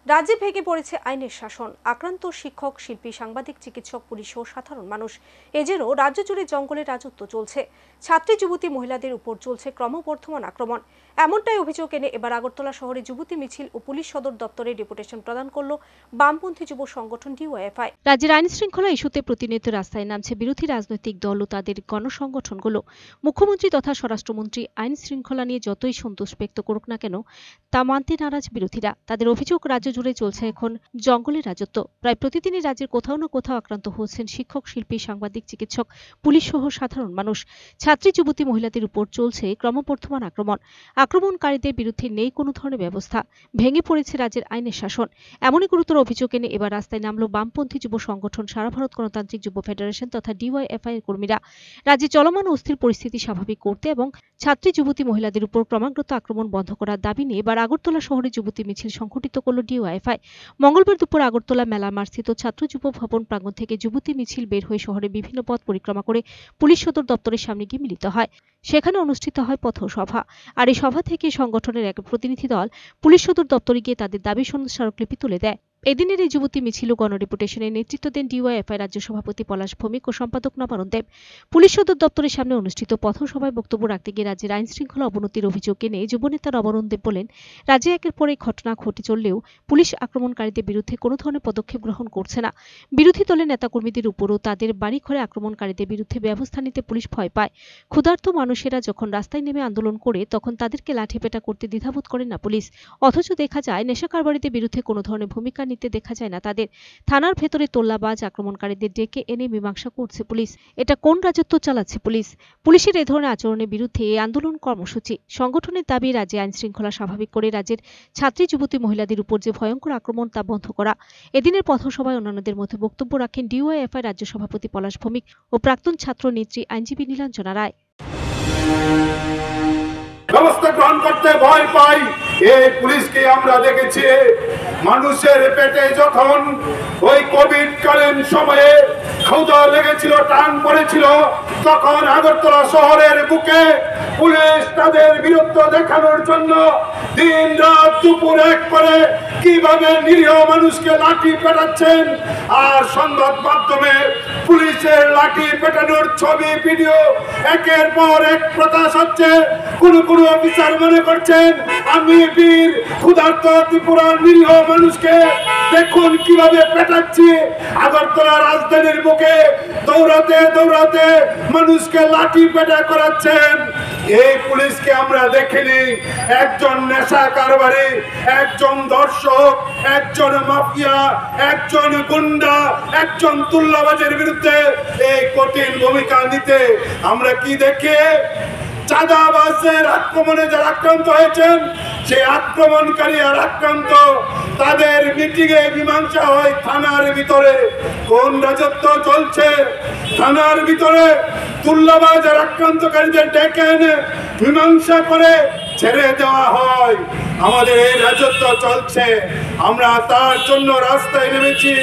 রাজ্যে ভেঙে পড়েছে আইনের শাসন। আক্রান্ত শিক্ষক, শিল্পী, সাংবাদিক, চিকিৎসক, পুলিশ ও সাধারণ মানুষ। এজেরও রাজ্য জুড়ে জঙ্গলের রাজত্ব চলছে। ছাত্রী, যুবতী, মহিলাদের উপর চলছে ক্রমবর্ধমান আক্রমণ। এমনটাই অভিযোগ এনে এবার আগরতলা শহরে যুবতী মিছিল ও পুলিশ সদর দপ্তরে ডেপুটেশন প্রদান করল বামপন্থী যুব সংগঠন ডিওয়াইএফআই। রাজ্যের আইন শৃঙ্খলা ইস্যুতে প্রতিনিয়ত রাস্তায় নামছে বিরোধী রাজনৈতিক দল ও তাদের গণসংগঠনগুলো। মুখ্যমন্ত্রী তথা স্বরাষ্ট্রমন্ত্রী আইন শৃঙ্খলা নিয়ে যতই সন্তোষ ব্যক্ত করুক না কেন, তা মানতে নারাজ বিরোধীরা। তাদের অভিযোগ, রাজ্য জুড়ে চলছে এখন জঙ্গলের রাজত্ব। প্রায় প্রতিদিনই রাজ্যের কোথাও না কোথাও আক্রান্ত হচ্ছেন শিক্ষক, শিল্পী, সাংবাদিক, চিকিৎসক, পুলিশ সহ সাধারণ মানুষ। ছাত্রী, যুবতী, মহিলাদের উপর চলছে ক্রমবর্ধমান আক্রমণ। আক্রমণকারীদের বিরুদ্ধে নেই কোনো ধরনের ব্যবস্থা। ভেঙে পড়েছে রাজ্যের আইনের শাসন। এমনই গুরুতর অভিযোগ এনে এবার রাস্তায় নামল বামপন্থী যুব সংগঠন সারা ভারত গণতান্ত্রিক যুব ফেডারেশন তথা ডিওয়াইএফআই এর কর্মীরা। রাজ্যে চলমান অস্থির পরিস্থিতি স্বাভাবিক করতে এবং ছাত্রী, যুবতী, মহিলাদের উপর ক্রমাগত আক্রমণ বন্ধ করার দাবি নিয়ে এবার আগরতলা শহরে যুবতী মিছিল সংঘটিত করল ডিওয়াইএফআই। মঙ্গলবার দুপুর আগরতলা মেলা মাঠস্থিত ছাত্র যুব ভবন প্রাঙ্গণ থেকে যুবতী মিছিল বের হয়ে শহরের বিভিন্ন পথ পরিক্রমা করে পুলিশ সদর দপ্তরের সামনে গিয়ে মিলিত হয়। সেখানে অনুষ্ঠিত হয় পথসভা। আর এই সভা থেকে সংগঠনের এক প্রতিনিধি দল পুলিশ সদর দপ্তরে গিয়ে তাদের দাবি স্মারকলিপি তুলে দেয়। এদিনের এই যুবতী মিছিল ও গণডেপুটেশনের নেতৃত্ব দেন ডিওয়াইএফআই রাজ্য সভাপতি পলাশ ভৌমিক ও সম্পাদক নবারুণ দেব। পুলিশ সদর দপ্তরের সামনে অনুষ্ঠিত পথসভায় বক্তব্য রাখতে গিয়ে রাজ্যের আইন শৃঙ্খলা অবনতির অভিযোগ এনে যুবনেতা নবারুণ দেব বলেন, রাজ্যে একের পর এক ঘটনা ঘটে চললেও পুলিশ আক্রমণকারীদের বিরুদ্ধে কোনো ধরনের পদক্ষেপ গ্রহণ করছে না। বিরোধী দলের নেতাকর্মীদের উপরও তাদের বাড়িঘরে আক্রমণকারীদের বিরুদ্ধে ব্যবস্থা নিতে পুলিশ ভয় পায়। ক্ষুধার্ত মানুষেরা যখন রাস্তায় নেমে আন্দোলন করে তখন তাদেরকে লাঠিপেটা করতে দ্বিধাবোধ করেন না পুলিশ। অথচ দেখা যায় নেশা কারবারিদের বিরুদ্ধে কোনো ধরনের ভূমিকা নিতে দেখা যায় না তাদের। থানার ভেতরে তোল্লাবাজ আক্রমণকারীদের ডেকে এনে মীমাংসা করছে পুলিশ। এটা কোন রাজত্ব চালাচ্ছে পুলিশ? পুলিশের এ ধরনের আচরণের বিরুদ্ধে এই আন্দোলন কর্মসূচি। সংগঠনের দাবি, রাজ্যে আইন শৃঙ্খলা স্বাভাবিক করে রাজ্যের ছাত্রী, যুবতী, মহিলাদের উপর যে ভয়ঙ্কর আক্রমণ তা বন্ধ করা। এদিনের পথসভায় অন্যান্যদের মধ্যে বক্তব্য রাখেন ডিওয়াইএফআই রাজ্য সভাপতি পলাশ ভৌমিক ও প্রাক্তন ছাত্র নেত্রী আইনজীবী নীলাঞ্জনা রায়। ব্যবস্থা গ্রহণ করতে ভয় পাই। এই পুলিশকে আমরা দেখেছি মানুষের পেটে যখন ওই কোভিড কালীন সময়ে ক্ষুধা লেগেছিল, টান পড়েছিল, তখন আগরতলা শহরের বুকে পুলিশ তাদের বীরত্ব দেখানোর জন্য দিন রাত দুপুর এক করে কিভাবে নিরীহ মানুষকে লাঠি পেটাচ্ছেন। আর সংবাদ মাধ্যমে পুলিশের লাঠি পেটানোর ছবি, ভিডিও একের পর এক প্রকাশ হচ্ছে। কোন অফিসার মনে করছেন আমি বীর, ক্ষুধার্ত ত্রিপুরার নিরীহ মানুষকে দেখুন কিভাবে পেটাচ্ছি। আগরতলা রাজধানীর বুকে দৌড়াতে দৌড়াতে মানুষকে লাঠি পেটা করাচ্ছেন। এই পুলিশকে আমরা দেখিনি একজন নেশা কারবারি, একজন দর্শক, একজন মাফিয়া, একজন গুন্ডা, একজন তুল্লাবাজের বিরুদ্ধে এই কঠিন ভূমিকা নিতে। আমরা কি দেখে চাঁদাবাজের আক্রমণে যারা আক্রান্ত হয়েছেন, সেই আক্রমণকারী আর আক্রান্ত তাদের মিটিংয়ে মীমাংসা হয় থানার ভিতরে। কোন রাজত্ব চলছে? থানার ভিতরে তুল্লাবাজ আর আক্রান্তকারীদের ডেকে এনে মীমাংসা করে ছেড়ে দেওয়া হয়। আমাদের এই রাজত্ব চলছে। আমরা তার জন্য রাস্তায় নেমেছি।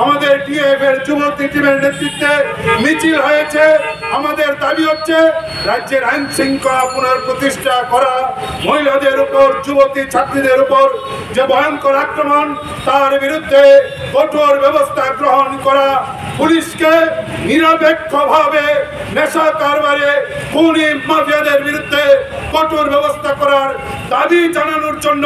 আমাদের ডিএফ এর যুবতী টিমের নেতৃত্বে মিছিল হয়েছে। আমাদের দাবি হচ্ছে রাজ্যের আইন শৃঙ্খলা পুনঃপ্রতিষ্ঠা করা, মহিলাদের উপর, যুবতী ছাত্রীদের উপর যে ভয়ঙ্কর আক্রমণ তার বিরুদ্ধে কঠোর ব্যবস্থা গ্রহণ করা, পুলিশকে নিরপেক্ষভাবে নেশা কারবারে খুনি মাফিয়াদের বিরুদ্ধে কঠোর ব্যবস্থা করার দাবি জানানোর জন্য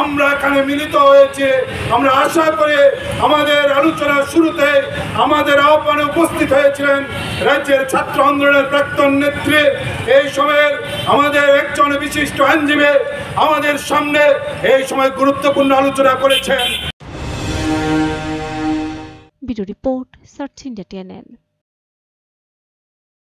আমরা এখানে মিলিত হয়েছি। আমরা আশা করি আমাদের আলোচনার শুরুতে আমাদের আহ্বানে উপস্থিত হয়েছিলেন রাজ্যের ছাত্র আন্দোলনের প্রাক্তন নেত্রী, এই সময়ের আমাদের একজন বিশিষ্ট আইনজীবী আমাদের সামনে এই সময় গুরুত্বপূর্ণ আলোচনা করেছেন। Bureau report, search India TNN।